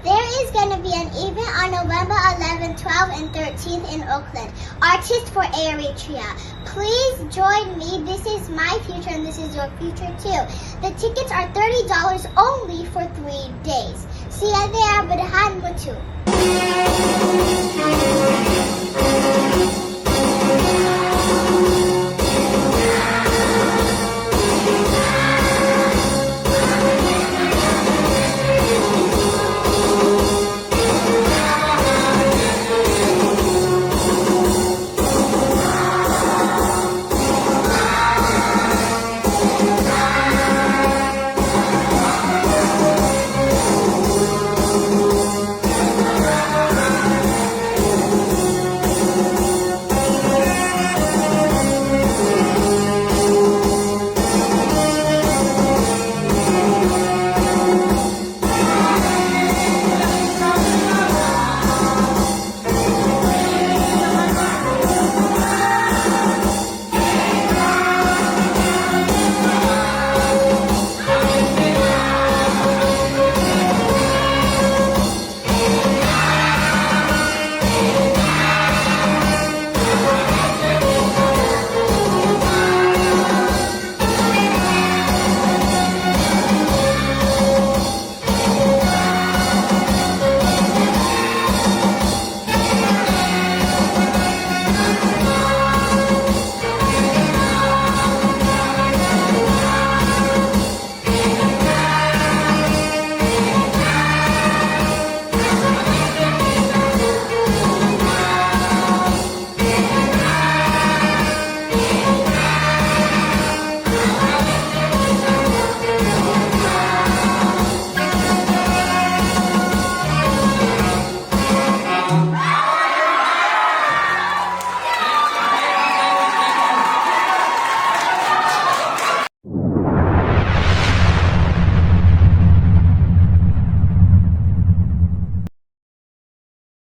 There is going to be an event on November 11, 12, and 13th in Oakland. Artists for Eritrea. Please join me. This is my future and this is your future too. The tickets are $30 only for 3 days. See you there, Badhan Mutu.